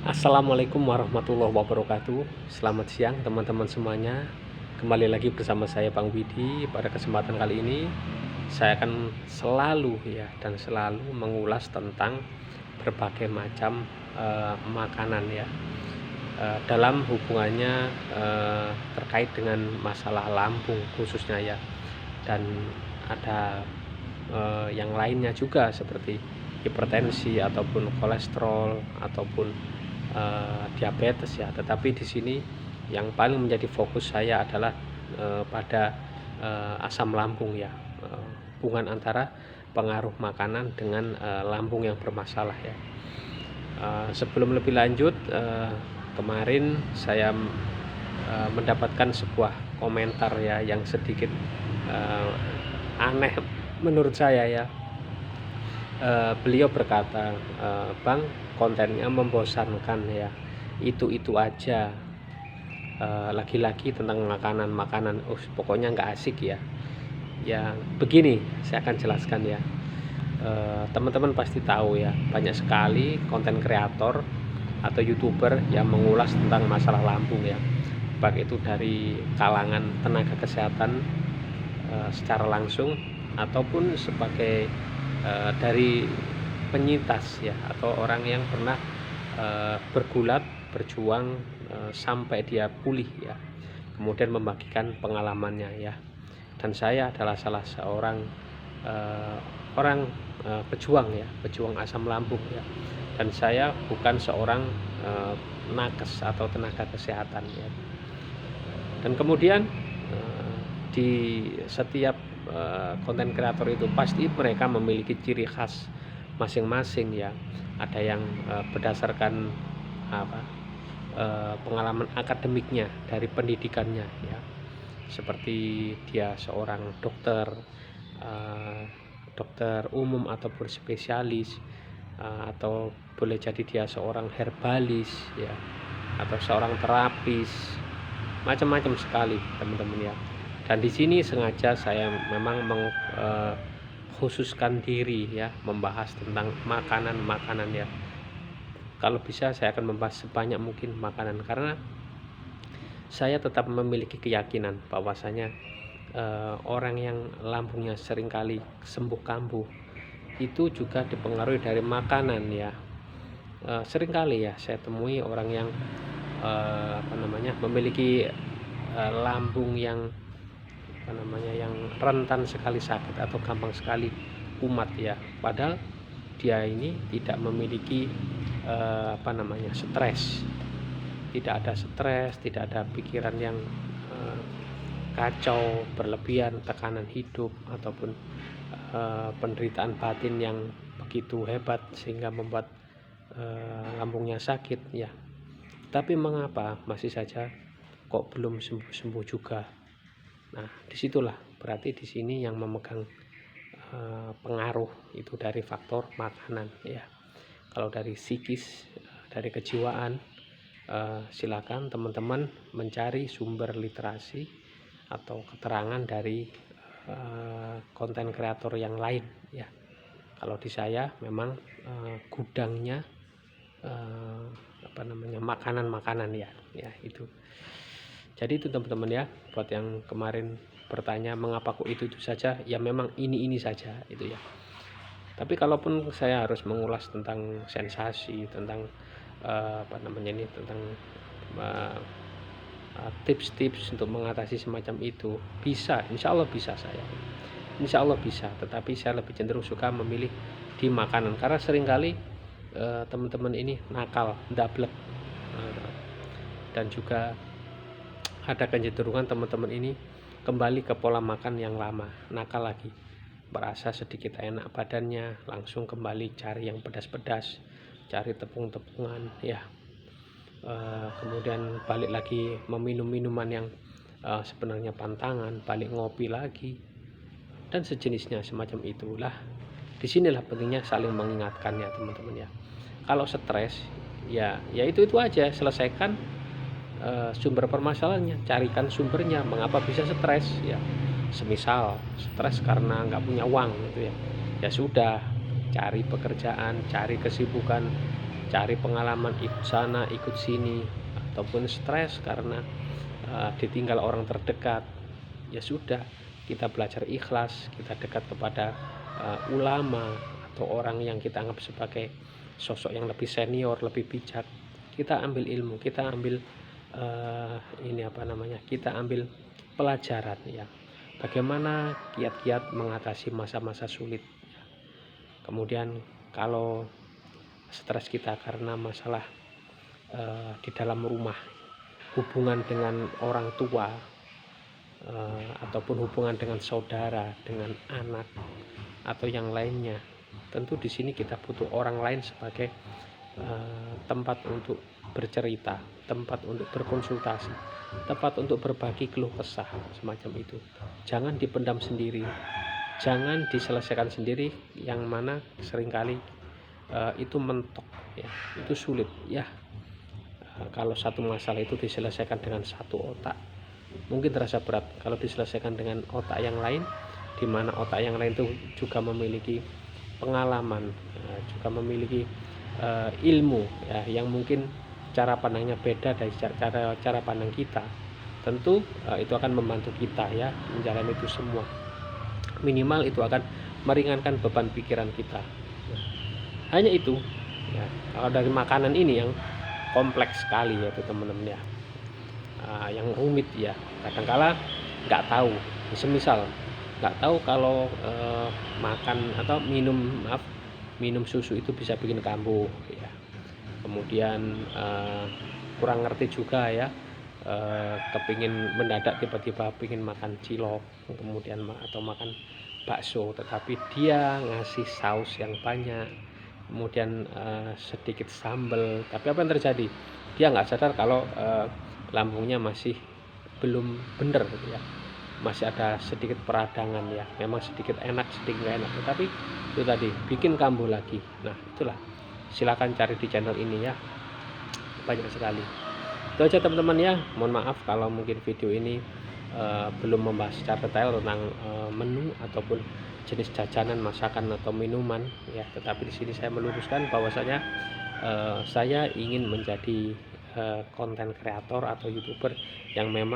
Assalamualaikum warahmatullahi wabarakatuh. Selamat siang teman-teman semuanya. Kembali lagi bersama saya Bang Widi. Pada kesempatan kali ini saya akan selalu mengulas tentang berbagai macam makanan ya. Dalam hubungannya terkait dengan masalah lambung khususnya ya. Dan ada yang lainnya juga seperti hipertensi ataupun kolesterol ataupun diabetes ya. Tetapi di sini yang paling menjadi fokus saya adalah pada asam lambung ya, hubungan antara pengaruh makanan dengan lambung yang bermasalah ya. Sebelum lebih lanjut, kemarin saya mendapatkan sebuah komentar ya yang sedikit aneh menurut saya ya. Beliau berkata, "Bang, kontennya membosankan ya, itu aja, lagi-lagi tentang makanan, pokoknya nggak asik ya." Ya begini, saya akan jelaskan ya. Teman-teman pasti tahu ya, banyak sekali konten kreator atau youtuber yang mengulas tentang masalah lambung ya, baik itu dari kalangan tenaga kesehatan secara langsung ataupun sebagai dari penyintas ya, atau orang yang pernah bergulat berjuang sampai dia pulih ya, kemudian membagikan pengalamannya ya. Dan saya adalah salah seorang orang pejuang ya, pejuang asam lambung ya. Dan saya bukan seorang nakes atau tenaga kesehatan ya. Dan kemudian di setiap konten kreator itu pasti mereka memiliki ciri khas masing-masing ya. Ada yang berdasarkan pengalaman akademiknya dari pendidikannya ya, seperti dia seorang dokter umum ataupun spesialis, atau boleh jadi dia seorang herbalis ya, atau seorang terapis, macam-macam sekali teman-teman ya. Dan di sini sengaja saya memang khususkan diri ya, membahas tentang makanan-makanan ya. Kalau bisa saya akan membahas sebanyak mungkin makanan, karena saya tetap memiliki keyakinan bahwasanya orang yang lambungnya seringkali sembuh kambuh itu juga dipengaruhi dari makanan ya. Seringkali ya saya temui orang yang memiliki lambung yang yang rentan sekali sakit atau gampang sekali kumat ya, padahal dia ini tidak memiliki stres, tidak ada stres, tidak ada pikiran yang kacau berlebihan, tekanan hidup ataupun penderitaan batin yang begitu hebat sehingga membuat lambungnya sakit ya. Tapi mengapa masih saja kok belum sembuh-sembuh juga? Nah, disitulah berarti di sini yang memegang pengaruh itu dari faktor makanan ya. Kalau dari psikis, dari kejiwaan, silakan teman-teman mencari sumber literasi atau keterangan dari konten kreator yang lain ya. Kalau di saya memang gudangnya makanan-makanan ya itu. Jadi itu teman-teman ya, buat yang kemarin bertanya mengapa kok itu saja, ya memang ini saja itu ya. Tapi kalaupun saya harus mengulas tentang sensasi, tentang tentang tips-tips untuk mengatasi semacam itu, bisa, insya Allah bisa saya. Insya Allah bisa, tetapi saya lebih cenderung suka memilih di makanan, karena seringkali teman-teman ini nakal, ndablek, dan juga ada kecenderungan teman-teman ini kembali ke pola makan yang lama, nakal lagi, berasa sedikit enak badannya, langsung kembali cari yang pedas-pedas, cari tepung-tepungan ya, kemudian balik lagi meminum minuman yang sebenarnya pantangan, balik ngopi lagi dan sejenisnya semacam itulah. Disinilah pentingnya saling mengingatkan ya teman-teman ya. Kalau stres ya itu aja, selesaikan sumber permasalahannya, carikan sumbernya, mengapa bisa stres ya. Semisal stres karena nggak punya uang gitu ya, ya sudah, cari pekerjaan, cari kesibukan cari pengalaman, ikut sana ikut sini, ataupun stres karena ditinggal orang terdekat, ya sudah, kita belajar ikhlas, kita dekat kepada ulama atau orang yang kita anggap sebagai sosok yang lebih senior, lebih bijak. Kita ambil ilmu, kita ambil kita ambil pelajaran ya, bagaimana kiat-kiat mengatasi masa-masa sulit. Kemudian kalau stres kita karena masalah di dalam rumah, hubungan dengan orang tua, ataupun hubungan dengan saudara, dengan anak atau yang lainnya, tentu di sini kita butuh orang lain sebagai tempat untuk bercerita, tempat untuk berkonsultasi, tempat untuk berbagi keluh kesah semacam itu. Jangan dipendam sendiri, jangan diselesaikan sendiri, yang mana seringkali itu mentok ya, itu sulit ya. Kalau satu masalah itu diselesaikan dengan satu otak, mungkin terasa berat. Kalau diselesaikan dengan otak yang lain, di mana otak yang lain itu juga memiliki pengalaman, juga memiliki ilmu ya, yang mungkin cara pandangnya beda dari cara pandang kita, tentu itu akan membantu kita ya menjalani itu semua. Minimal itu akan meringankan beban pikiran kita. Nah, hanya itu ya. Kalau dari makanan ini yang kompleks sekali ya teman-teman ya, yang rumit ya, kadangkala nggak tahu, semisal nggak tahu kalau makan atau minum susu itu bisa bikin kambuh ya. Kemudian kurang ngerti juga ya, kepingin mendadak tiba-tiba pingin makan cilok, kemudian atau makan bakso, tetapi dia ngasih saus yang banyak, kemudian sedikit sambal, tapi apa yang terjadi, dia nggak sadar kalau lambungnya masih belum bener ya, masih ada sedikit peradangan ya, memang sedikit enak sedikit nggak enak, tetapi itu tadi bikin kambuh lagi. Nah itulah, silakan cari di channel ini ya, banyak sekali. Itu aja teman-teman ya, mohon maaf kalau mungkin video ini belum membahas secara detail tentang menu ataupun jenis jajanan, masakan atau minuman ya, tetapi di sini saya meluruskan bahwasanya saya ingin menjadi konten kreator atau YouTuber yang memang